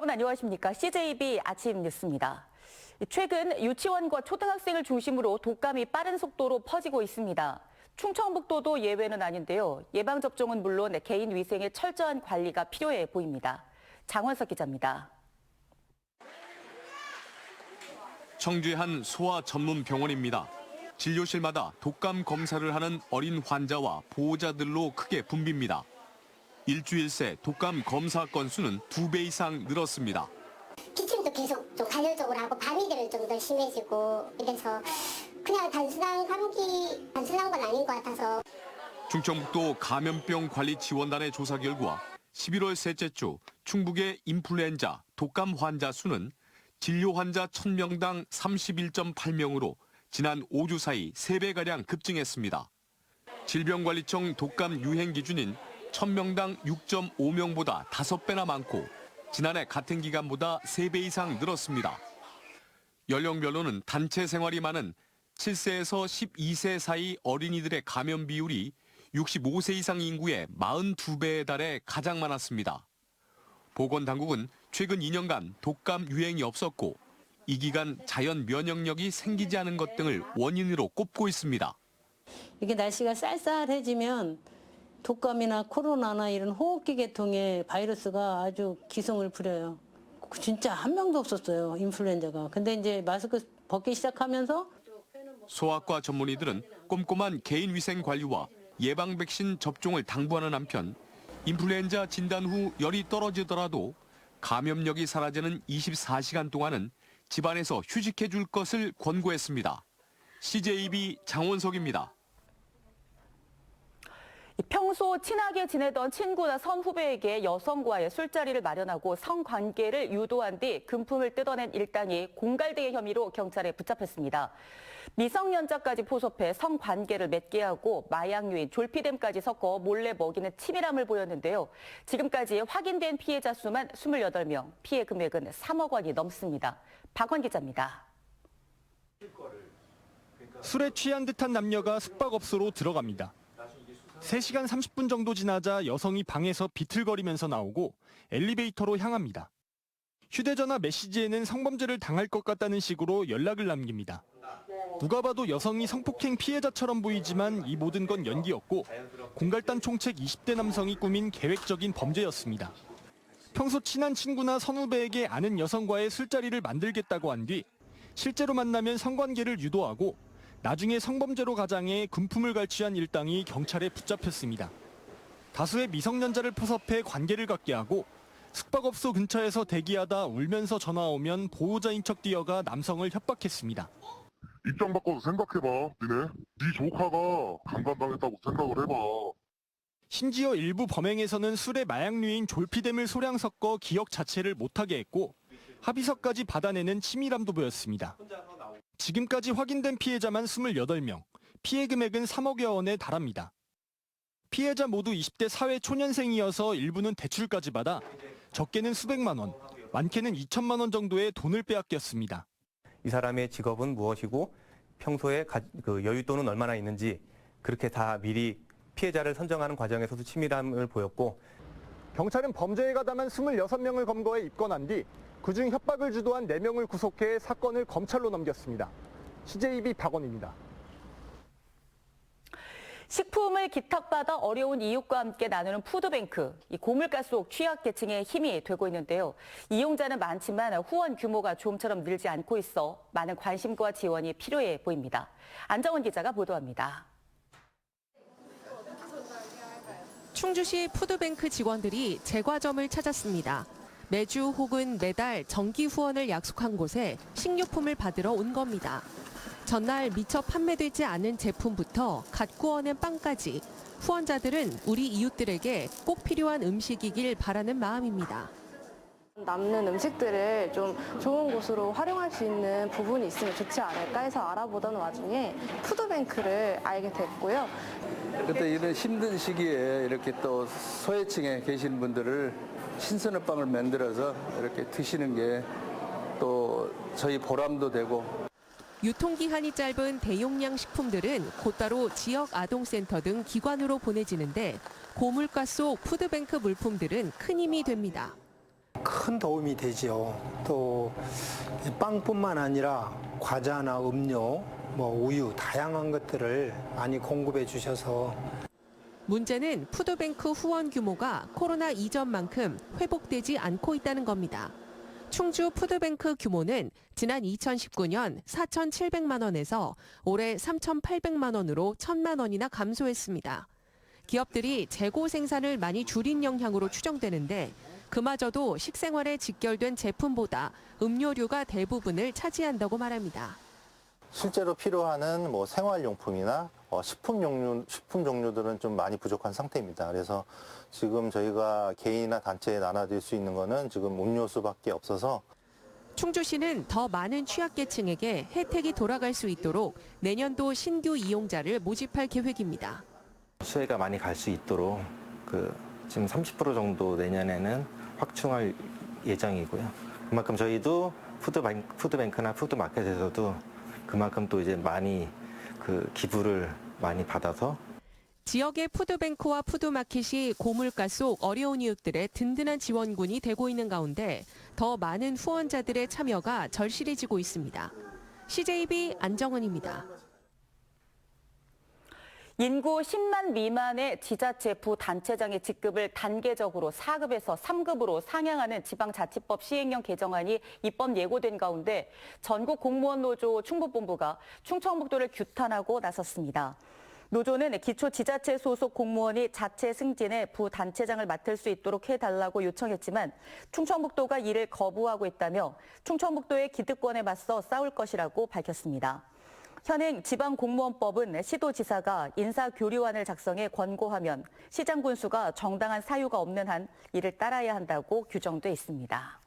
여러분 안녕하십니까? CJB 아침 뉴스입니다. 최근 유치원과 초등학생을 중심으로 독감이 빠른 속도로 퍼지고 있습니다. 충청북도도 예외는 아닌데요. 예방접종은 물론 개인 위생의 철저한 관리가 필요해 보입니다. 장원석 기자입니다. 청주의 한 소아 전문 병원입니다. 진료실마다 독감 검사를 하는 어린 환자와 보호자들로 크게 붐빕니다. 일주일 새 독감 검사 건수는 2배 이상 늘었습니다. 기침도 계속 좀 간헐적으로 하고 밤이 되면 좀 더 심해지고 이래서 그냥 단순한 감기, 단순한 건 아닌 것 같아서. 충청북도 감염병 관리 지원단의 조사 결과 11월 셋째 주 충북의 인플루엔자 독감 환자 수는 진료 환자 1000명당 31.8명으로 지난 5주 사이 3배가량 급증했습니다. 질병관리청 독감 유행 기준인 1000명당 6.5명보다 5배나 많고 지난해 같은 기간보다 3배 이상 늘었습니다. 연령별로는 단체 생활이 많은 7세에서 12세 사이 어린이들의 감염 비율이 65세 이상 인구의 42배에 달해 가장 많았습니다. 보건당국은 최근 2년간 독감 유행이 없었고 이 기간 자연 면역력이 생기지 않은 것 등을 원인으로 꼽고 있습니다. 이게 날씨가 쌀쌀해지면 독감이나 코로나나 이런 호흡기 계통의 바이러스가 아주 기승을 부려요. 진짜 한 명도 없었어요, 인플루엔자가. 근데 이제 마스크 벗기 시작하면서 소아과 전문의들은 꼼꼼한 개인 위생 관리와 예방 백신 접종을 당부하는 한편 인플루엔자 진단 후 열이 떨어지더라도 감염력이 사라지는 24시간 동안은 집안에서 휴식해 줄 것을 권고했습니다. CJB 장원석입니다. 평소 친하게 지내던 친구나 선후배에게 여성과의 술자리를 마련하고 성관계를 유도한 뒤 금품을 뜯어낸 일당이 공갈대의 혐의로 경찰에 붙잡혔습니다. 미성년자까지 포섭해 성관계를 맺게 하고 마약류인 졸피뎀까지 섞어 몰래 먹이는 치밀함을 보였는데요. 지금까지 확인된 피해자 수만 28명, 피해 금액은 3억 원이 넘습니다. 박원 기자입니다. 술에 취한 듯한 남녀가 숙박업소로 들어갑니다. 3시간 30분 정도 지나자 여성이 방에서 비틀거리면서 나오고 엘리베이터로 향합니다. 휴대전화 메시지에는 성범죄를 당할 것 같다는 식으로 연락을 남깁니다. 누가 봐도 여성이 성폭행 피해자처럼 보이지만 이 모든 건 연기였고 공갈단 총책 20대 남성이 꾸민 계획적인 범죄였습니다. 평소 친한 친구나 선후배에게 아는 여성과의 술자리를 만들겠다고 한 뒤 실제로 만나면 성관계를 유도하고 나중에 성범죄로 가장해 금품을 갈취한 일당이 경찰에 붙잡혔습니다. 다수의 미성년자를 포섭해 관계를 갖게 하고 숙박업소 근처에서 대기하다 울면서 전화 오면 보호자인 척 뛰어가 남성을 협박했습니다. 입장 바꿔서 생각해봐. 네 조카가 강간당했다고 생각을 해봐. 심지어 일부 범행에서는 술에 마약류인 졸피뎀을 소량 섞어 기억 자체를 못하게 했고 합의서까지 받아내는 치밀함도 보였습니다. 지금까지 확인된 피해자만 28명, 피해 금액은 3억여 원에 달합니다. 피해자 모두 20대 사회 초년생이어서 일부는 대출까지 받아 적게는 수백만 원, 많게는 2천만 원 정도의 돈을 빼앗겼습니다. 이 사람의 직업은 무엇이고 평소에 여윳돈은 얼마나 있는지 그렇게 다 미리 피해자를 선정하는 과정에서도 치밀함을 보였고 경찰은 범죄에 가담한 26명을 검거해 입건한 뒤 그중 협박을 주도한 4명을 구속해 사건을 검찰로 넘겼습니다. CJB 박원입니다. 식품을 기탁받아 어려운 이웃과 함께 나누는 푸드뱅크, 이 고물가 속 취약계층의 힘이 되고 있는데요. 이용자는 많지만 후원 규모가 좀처럼 늘지 않고 있어 많은 관심과 지원이 필요해 보입니다. 안정원 기자가 보도합니다. 충주시 푸드뱅크 직원들이 제과점을 찾았습니다. 매주 혹은 매달 정기 후원을 약속한 곳에 식료품을 받으러 온 겁니다. 전날 미처 판매되지 않은 제품부터 갓 구워낸 빵까지 후원자들은 우리 이웃들에게 꼭 필요한 음식이길 바라는 마음입니다. 남는 음식들을 좀 좋은 곳으로 활용할 수 있는 부분이 있으면 좋지 않을까 해서 알아보던 와중에 푸드뱅크를 알게 됐고요. 그때 이런 힘든 시기에 이렇게 또 소외층에 계신 분들을 신선한 빵을 만들어서 이렇게 드시는 게 또 저희 보람도 되고. 유통기한이 짧은 대용량 식품들은 곧바로 지역 아동센터 등 기관으로 보내지는데 고물가 속 푸드뱅크 물품들은 큰 힘이 됩니다. 큰 도움이 되지요. 또 빵뿐만 아니라 과자나 음료, 우유 다양한 것들을 많이 공급해 주셔서 문제는 푸드뱅크 후원 규모가 코로나 이전만큼 회복되지 않고 있다는 겁니다. 충주 푸드뱅크 규모는 지난 2019년 4,700만 원에서 올해 3,800만 원으로 1,000만 원이나 감소했습니다. 기업들이 재고 생산을 많이 줄인 영향으로 추정되는데 그마저도 식생활에 직결된 제품보다 음료류가 대부분을 차지한다고 말합니다. 실제로 필요하는 생활용품이나 식품 종류들은 좀 많이 부족한 상태입니다. 그래서 지금 저희가 개인이나 단체에 나눠드릴 수 있는 거는 지금 음료수밖에 없어서 충주시는 더 많은 취약계층에게 혜택이 돌아갈 수 있도록 내년도 신규 이용자를 모집할 계획입니다. 수혜가 많이 갈 수 있도록 지금 30% 정도 내년에는 확충할 예정이고요. 그만큼 저희도 푸드뱅크나 푸드마켓에서도 그만큼 또 이제 많이 기부를 많이 받아서 지역의 푸드뱅크와 푸드마켓이 고물가 속 어려운 이웃들의 든든한 지원군이 되고 있는 가운데 더 많은 후원자들의 참여가 절실해지고 있습니다. CJB 안정은입니다. 인구 10만 미만의 지자체 부단체장의 직급을 단계적으로 4급에서 3급으로 상향하는 지방자치법 시행령 개정안이 입법 예고된 가운데 전국 공무원 노조 충북본부가 충청북도를 규탄하고 나섰습니다. 노조는 기초지자체 소속 공무원이 자체 승진해 부단체장을 맡을 수 있도록 해달라고 요청했지만 충청북도가 이를 거부하고 있다며 충청북도의 기득권에 맞서 싸울 것이라고 밝혔습니다. 현행 지방공무원법은 시도지사가 인사교류안을 작성해 권고하면 시장 군수가 정당한 사유가 없는 한 이를 따라야 한다고 규정돼 있습니다.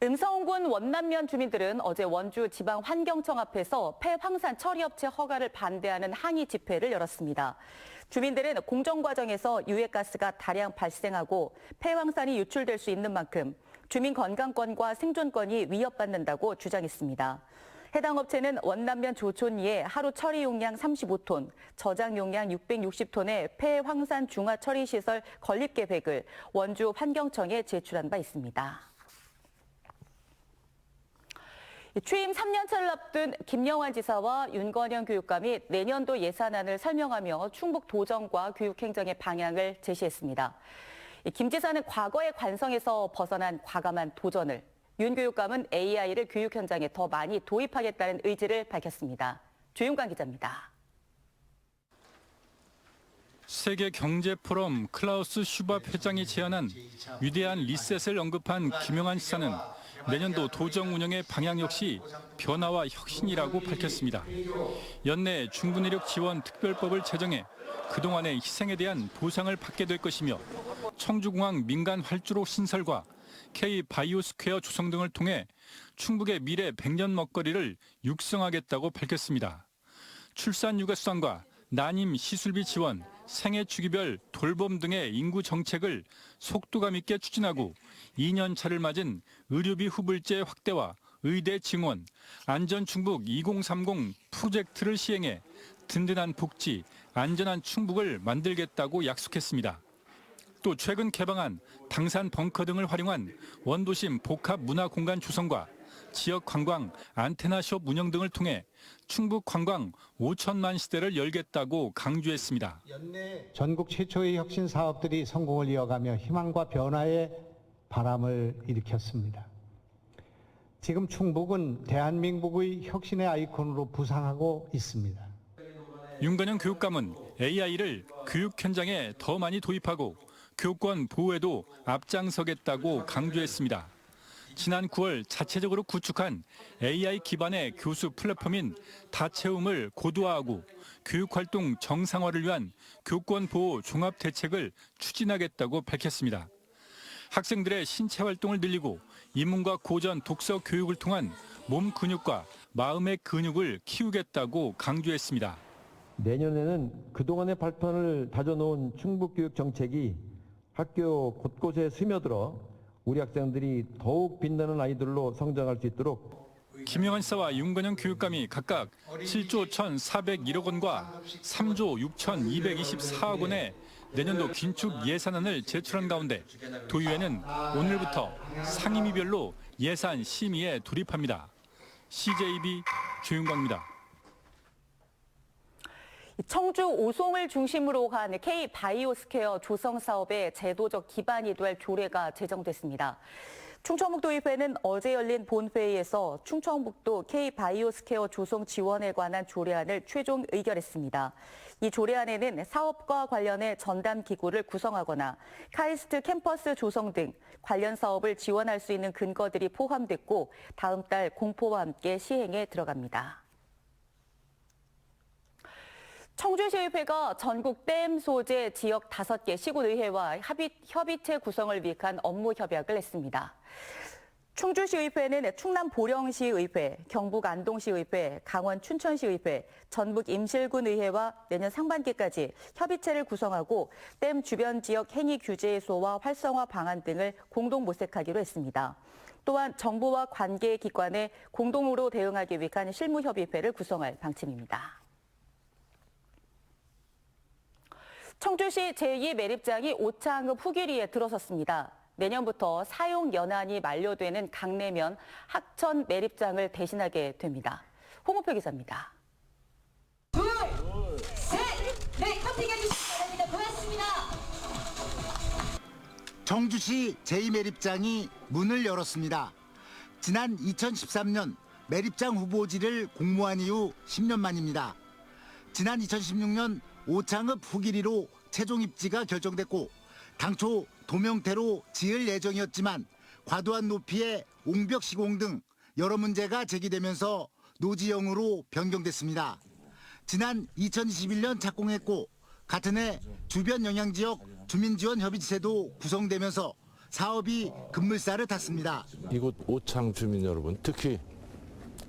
음성군 원남면 주민들은 어제 원주 지방환경청 앞에서 폐황산 처리업체 허가를 반대하는 항의 집회를 열었습니다. 주민들은 공정 과정에서 유해가스가 다량 발생하고 폐황산이 유출될 수 있는 만큼 주민 건강권과 생존권이 위협받는다고 주장했습니다. 해당 업체는 원남면 조촌리에 하루 처리 용량 35톤, 저장 용량 660톤의 폐황산 중화 처리 시설 건립 계획을 원주 환경청에 제출한 바 있습니다. 취임 3년차를 앞둔 김영환 지사와 윤건영 교육감이 내년도 예산안을 설명하며 충북 도정과 교육행정의 방향을 제시했습니다. 김 지사는 과거의 관성에서 벗어난 과감한 도전을, 윤 교육감은 AI를 교육 현장에 더 많이 도입하겠다는 의지를 밝혔습니다. 조윤관 기자입니다. 세계 경제 포럼 클라우스 슈밥 회장이 제안한 위대한 리셋을 언급한 김영환 지사는 내년도 도정 운영의 방향 역시 변화와 혁신이라고 밝혔습니다. 연내 중부내력 지원 특별법을 제정해 그동안의 희생에 대한 보상을 받게 될 것이며 청주공항 민간 활주로 신설과 K-바이오스퀘어 조성 등을 통해 충북의 미래 100년 먹거리를 육성하겠다고 밝혔습니다. 출산 육아 수당과 난임 시술비 지원, 생애 주기별 돌봄 등의 인구 정책을 속도감 있게 추진하고 2년 차를 맞은 의료비 후불제 확대와 의대 증원, 안전충북 2030 프로젝트를 시행해 든든한 복지, 안전한 충북을 만들겠다고 약속했습니다. 또 최근 개방한 당산 벙커 등을 활용한 원도심 복합 문화 공간 조성과 지역 관광 안테나숍 운영 등을 통해 충북 관광 5천만 시대를 열겠다고 강조했습니다. 전국 최초의 혁신 사업들이 성공을 이어가며 희망과 변화의 바람을 일으켰습니다. 지금 충북은 대한민국의 혁신의 아이콘으로 부상하고 있습니다. 윤건영 교육감은 AI를 교육 현장에 더 많이 도입하고 교권 보호에도 앞장서겠다고 강조했습니다. 지난 9월 자체적으로 구축한 AI 기반의 교수 플랫폼인 다채움을 고도화하고 교육활동 정상화를 위한 교권 보호 종합 대책을 추진하겠다고 밝혔습니다. 학생들의 신체 활동을 늘리고 인문과 고전 독서 교육을 통한 몸 근육과 마음의 근육을 키우겠다고 강조했습니다. 내년에는 그동안의 발판을 다져놓은 충북교육 정책이 학교 곳곳에 스며들어 우리 학생들이 더욱 빛나는 아이들로 성장할 수 있도록 김영환 씨와 윤건영 교육감이 각각 7조 1,401억 원과 3조 6,224억 원의 내년도 긴축 예산안을 제출한 가운데 도의회는 오늘부터 상임위별로 예산 심의에 돌입합니다. CJB 조윤광입니다. 청주 오송을 중심으로 간 K바이오스퀘어 조성 사업의 제도적 기반이 될 조례가 제정됐습니다. 충청북도의회는 어제 열린 본회의에서 충청북도 K바이오스퀘어 조성 지원에 관한 조례안을 최종 의결했습니다. 이 조례안에는 사업과 관련해 전담 기구를 구성하거나 카이스트 캠퍼스 조성 등 관련 사업을 지원할 수 있는 근거들이 포함됐고 다음 달 공포와 함께 시행에 들어갑니다. 청주시의회가 전국 댐 소재 지역 5개 시군의회와 협의체 구성을 위한 업무 협약을 했습니다. 충주시의회는 충남 보령시의회, 경북 안동시의회, 강원 춘천시의회, 전북 임실군의회와 내년 상반기까지 협의체를 구성하고 댐 주변 지역 행위 규제 해소와 활성화 방안 등을 공동 모색하기로 했습니다. 또한 정부와 관계기관에 공동으로 대응하기 위한 실무협의회를 구성할 방침입니다. 청주시 제2매립장이 오창읍 후기리에 들어섰습니다. 내년부터 사용 연한이 만료되는 강내면 학천 매립장을 대신하게 됩니다. 홍우표 기자입니다. 둘, 셋, 넷, 커팅해 주시기 바랍니다. 고맙습니다. 청주시 제2매립장이 문을 열었습니다. 지난 2013년 매립장 후보지를 공모한 이후 10년 만입니다. 지난 2016년 오창읍 후기리로 최종 입지가 결정됐고 당초 도명태로 지을 예정이었지만 과도한 높이의 옹벽 시공 등 여러 문제가 제기되면서 노지형으로 변경됐습니다. 지난 2021년 착공했고 같은 해 주변 영향지역 주민지원협의체도 구성되면서 사업이 급물살을 탔습니다. 이곳 오창 주민 여러분, 특히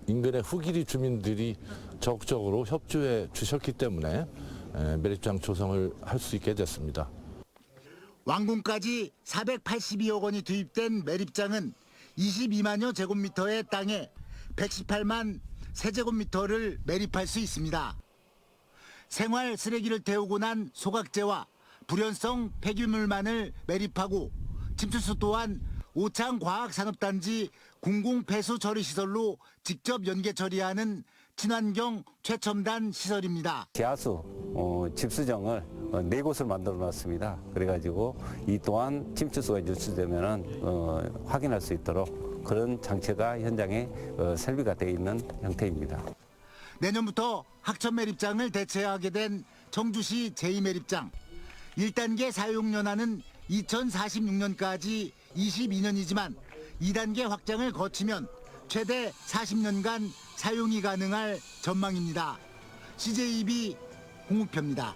인근의 후기리 주민들이 적극적으로 협조해 주셨기 때문에 매립장 조성을 할 수 있게 됐습니다. 완공까지 482억 원이 투입된 매립장은 22만여 제곱미터의 땅에 118만 세제곱미터를 매립할 수 있습니다. 생활 쓰레기를 태우고 난 소각재와 불연성 폐기물만을 매립하고 침투수 또한 오창과학산업단지 공공폐수처리시설로 직접 연계 처리하는 친환경 최첨단 시설입니다. 지하수 집수정을 4곳을 만들어 놨습니다. 그래가지고 이 또한 침투수가 유출되면 확인할 수 있도록 그런 장치가 현장에 설비가 되어 있는 형태입니다. 내년부터 학천 매립장을 대체하게 된 청주시 제2매립장. 1단계 사용연한은 2046년까지 22년이지만 2단계 확장을 거치면 최대 40년간 사용이 가능할 전망입니다. CJB 홍우표입니다.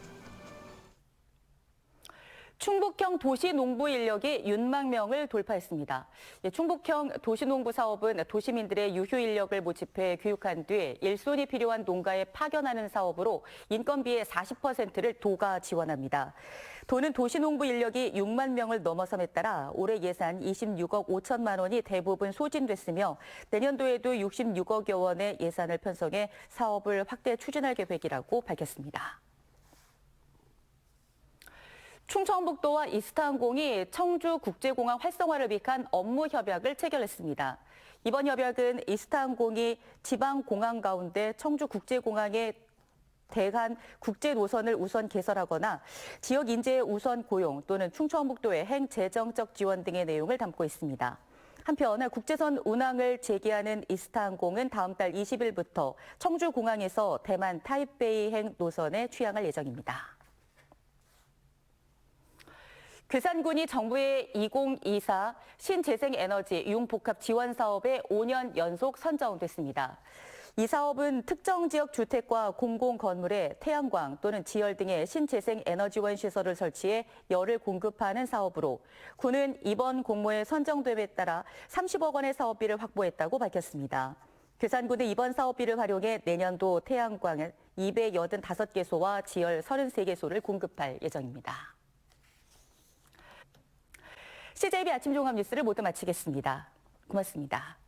충북형 도시농부 인력이 6만 명을 돌파했습니다. 충북형 도시농부 사업은 도시민들의 유휴 인력을 모집해 교육한 뒤 일손이 필요한 농가에 파견하는 사업으로 인건비의 40%를 도가 지원합니다. 도는 도시농부 인력이 6만 명을 넘어섬에 따라 올해 예산 26억 5천만 원이 대부분 소진됐으며 내년도에도 66억여 원의 예산을 편성해 사업을 확대 추진할 계획이라고 밝혔습니다. 충청북도와 이스타항공이 청주국제공항 활성화를 위한 업무 협약을 체결했습니다. 이번 협약은 이스타항공이 지방공항 가운데 청주국제공항의 대한 국제 노선을 우선 개설하거나 지역 인재의 우선 고용 또는 충청북도의 행재정적 지원 등의 내용을 담고 있습니다. 한편 국제선 운항을 재개하는 이스타항공은 다음 달 20일부터 청주공항에서 대만 타이베이행 노선에 취항할 예정입니다. 괴산군이 정부의 2024 신재생에너지 융복합 지원 사업에 5년 연속 선정됐습니다. 이 사업은 특정 지역 주택과 공공건물에 태양광 또는 지열 등의 신재생에너지원 시설을 설치해 열을 공급하는 사업으로 군은 이번 공모에 선정됨에 따라 30억 원의 사업비를 확보했다고 밝혔습니다. 괴산군은 이번 사업비를 활용해 내년도 태양광 285개소와 지열 33개소를 공급할 예정입니다. CJB 아침 종합 뉴스를 모두 마치겠습니다. 고맙습니다.